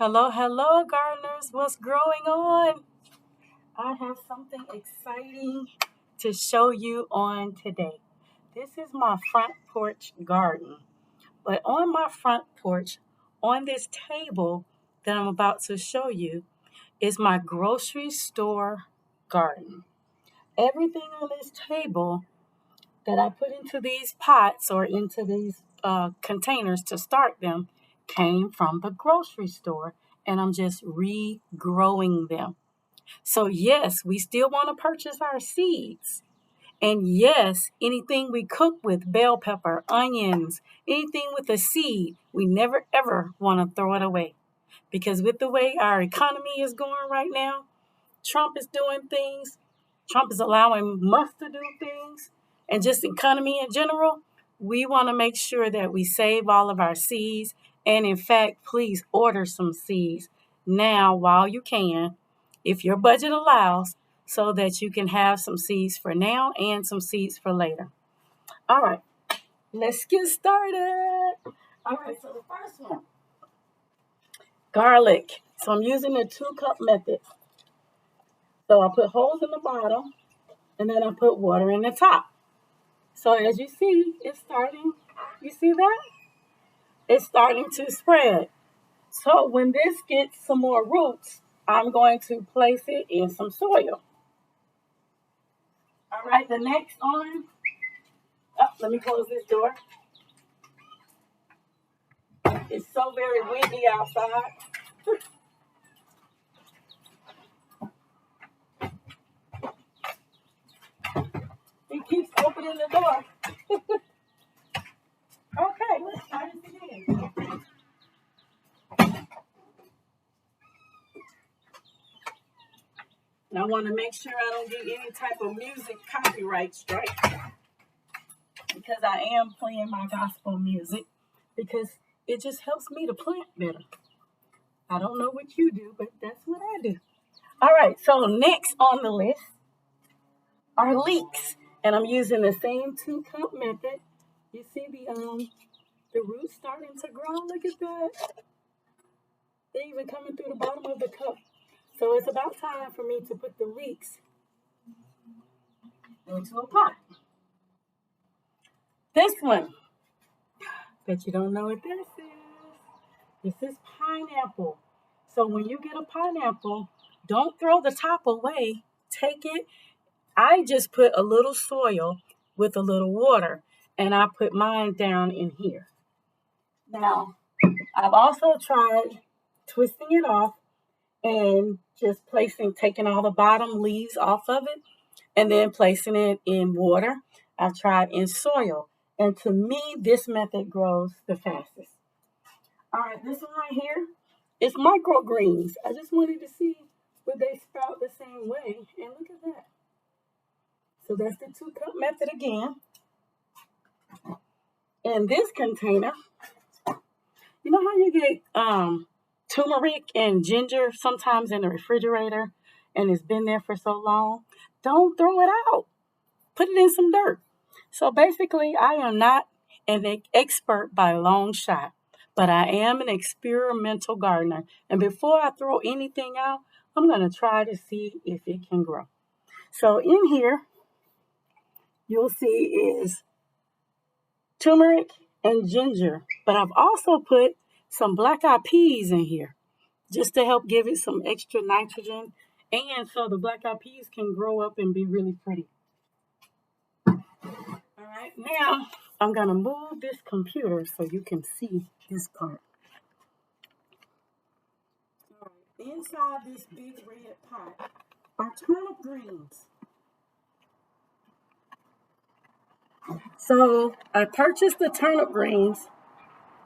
Hello, hello, gardeners. What's growing on? I have something exciting to show you on today. This is my front porch garden. But on my front porch, on this table that I'm about to show you, is my grocery store garden. Everything on this table that I put into these pots or into these containers to start them came from the grocery store, and I'm just regrowing them. So, yes, we still want to purchase our seeds. And yes, anything we cook with bell pepper, onions, anything with a seed, we never ever want to throw it away. Because with the way our economy is going right now, Trump is doing things, Trump is allowing Musk to do things, and just economy in general, we want to make sure that we save all of our seeds. And in fact, please order some seeds now while you can, if your budget allows, so that you can have some seeds for now and some seeds for later. All right, let's get started. All right, so the first one, garlic. So I'm using the 2-cup method. So I put holes in the bottom and then I put water in the top. So as you see, it's starting, you see that? It's starting to spread. So when this gets some more roots, I'm going to place it in some soil. All right, the next one, let me close this door. It's so very windy outside. He keeps opening the door. Okay, let's try this again. And I want to make sure I don't get any type of music copyright strike, because I am playing my gospel music because it just helps me to plant better. I don't know what you do, but that's what I do. All right, so next on the list are leeks, and I'm using the same 2-cup method. You see the roots starting to grow. Look at that. They're even coming through the bottom of the cup. So it's about time for me to put the leeks into a pot. This one, bet you don't know what this is. This is pineapple. So when you get a pineapple, don't throw the top away. Take it. I just put a little soil with a little water, and I put mine down in here. Now, I've also tried twisting it off and just taking all the bottom leaves off of it and then placing it in water. I've tried in soil. And to me, this method grows the fastest. All right, this one right here is microgreens. I just wanted to see would they sprout the same way. And look at that. So that's the 2-cup method again. In this container, you know how you get turmeric and ginger sometimes in the refrigerator and it's been there for so long? Don't throw it out. Put it in some dirt. So basically, I am not an expert by a long shot, but I am an experimental gardener. And before I throw anything out, I'm going to try to see if it can grow. So in here, you'll see is turmeric and ginger, but I've also put some black-eyed peas in here just to help give it some extra nitrogen and so the black-eyed peas can grow up and be really pretty. All right, now I'm going to move this computer so you can see this part. All right, inside this big red pot are turnip greens. So I purchased the turnip greens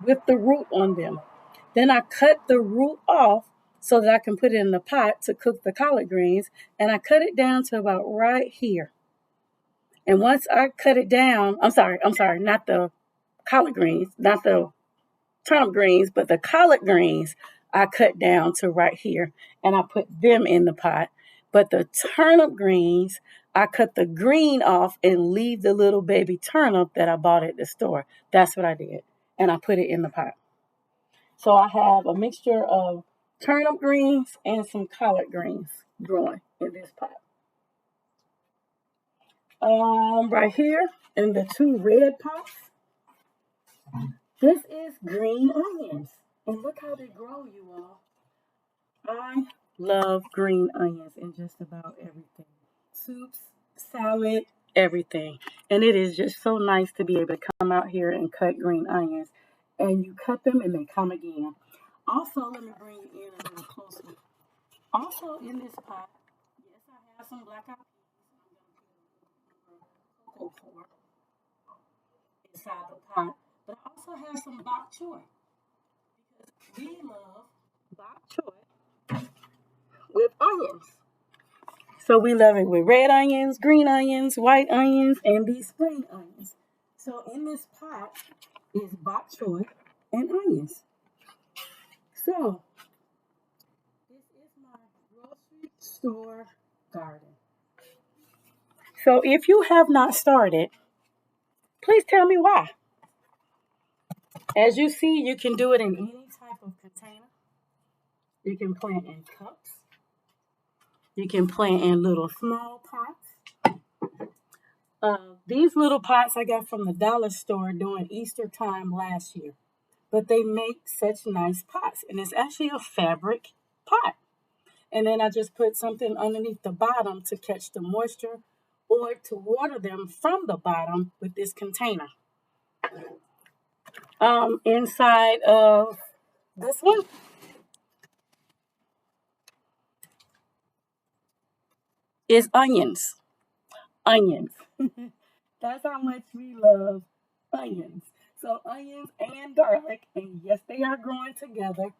with the root on them. Then I cut the root off so that I can put it in the pot to cook the collard greens. And I cut it down to about right here. And once I cut it down, I'm sorry, not the collard greens, not the turnip greens, but the collard greens, I cut down to right here. And I put them in the pot. But the turnip greens, I cut the green off and leave the little baby turnip that I bought at the store. That's what I did. And I put it in the pot. So I have a mixture of turnip greens and some collard greens growing in this pot. Right here in the two red pots, this is green onions. And look how they grow, you all. I love green onions in just about everything. Soups, salad, everything. And it is just so nice to be able to come out here and cut green onions. And you cut them and they come again. Also, let me bring you in a little closer. Also in this pot, yes, I have some black eyed peas. I'm going to put a little cocoa pour inside the pot. But I also have some bok choy. Because we love bok choy with onions. So we love it with red onions, green onions, white onions, and these spring onions. So in this pot is bok choy and onions. So this is my grocery store garden. So if you have not started, please tell me why. As you see, you can do it in any type of container. You can plant in cups. You can plant in little small pots. These little pots I got from the dollar store during Easter time last year. But they make such nice pots. And it's actually a fabric pot. And then I just put something underneath the bottom to catch the moisture or to water them from the bottom with this container. Inside of this one is onions. Onions. That's how much we love onions. So onions and garlic, and yes, they are growing together.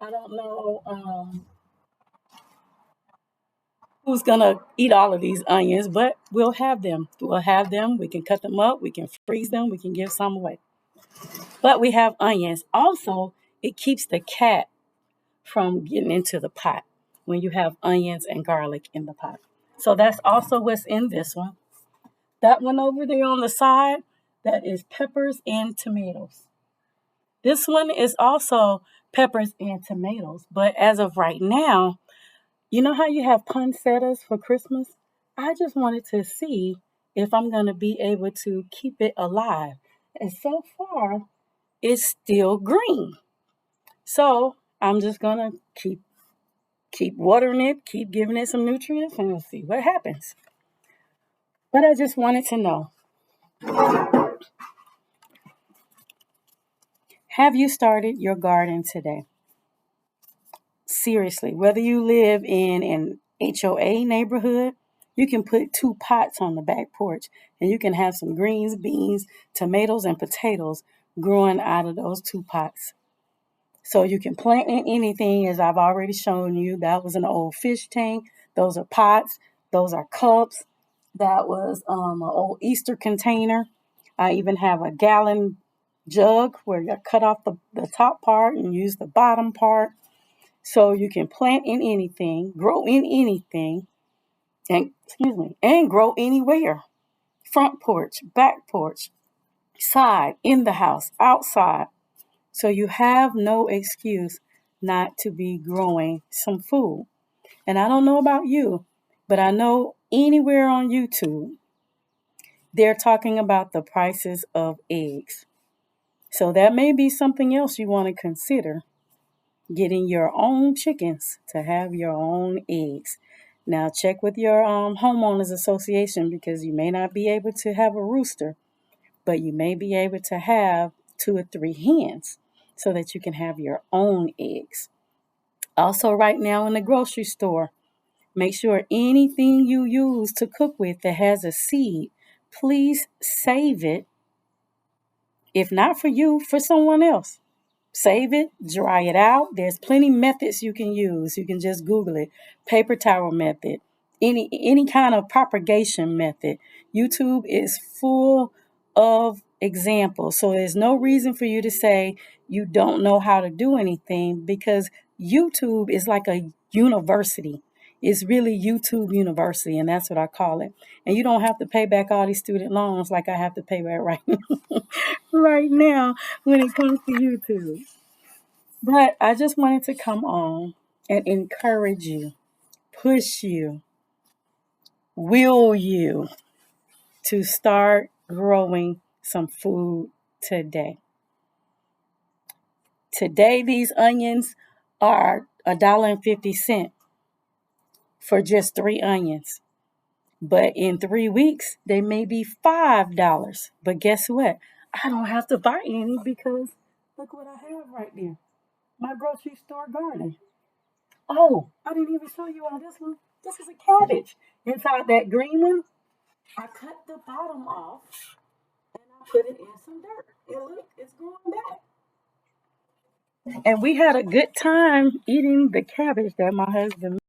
I don't know who's gonna eat all of these onions, but we'll have them. We'll have them. We can cut them up. We can freeze them. We can give some away. But we have onions. Also, it keeps the cat from getting into the pot when you have onions and garlic in the pot. So that's also what's in this one. That one over there on the side, that is peppers and tomatoes. This one is also peppers and tomatoes. But as of right now, you know how you have poinsettias for Christmas? I just wanted to see if I'm going to be able to keep it alive. And so far, it's still green. So I'm just going to keep watering it, keep giving it some nutrients, and we'll see what happens. But I just wanted to know, have you started your garden today? Seriously, whether you live in an HOA neighborhood, you can put 2 pots on the back porch and you can have some greens, beans, tomatoes, and potatoes growing out of those 2 pots. So you can plant in anything, as I've already shown you. That was an old fish tank. Those are pots. Those are cups. That was an old Easter container. I even have a gallon jug where you cut off the top part and use the bottom part. So you can plant in anything, grow in anything, and grow anywhere. Front porch, back porch, side, in the house, outside. So you have no excuse not to be growing some food. And I don't know about you, but I know anywhere on YouTube, they're talking about the prices of eggs. So that may be something else you want to consider. Getting your own chickens to have your own eggs. Now check with your homeowners association because you may not be able to have a rooster, but you may be able to have 2 or 3 hens so that you can have your own eggs. Also, right now in the grocery store, make sure anything you use to cook with that has a seed, please save it. If not for you, for someone else. Save it, dry it out. There's plenty methods you can use. You can just Google it. Paper towel method, any kind of propagation method. YouTube is full of examples. So there's no reason for you to say you don't know how to do anything because YouTube is like a university. It's really YouTube University, and that's what I call it. And you don't have to pay back all these student loans like I have to pay back right now when it comes to YouTube. But I just wanted to come on and encourage you, push you, will you to start growing some food today. Today, these onions are $1.50 for just 3 onions. But in 3 weeks, they may be $5. But guess what? I don't have to buy any because look what I have right there. My grocery store garden. Oh, I didn't even show you all this one. This is a cabbage. Inside that green one, I cut the bottom off and I put it in some dirt. And look, it's growing back. And we had a good time eating the cabbage that my husband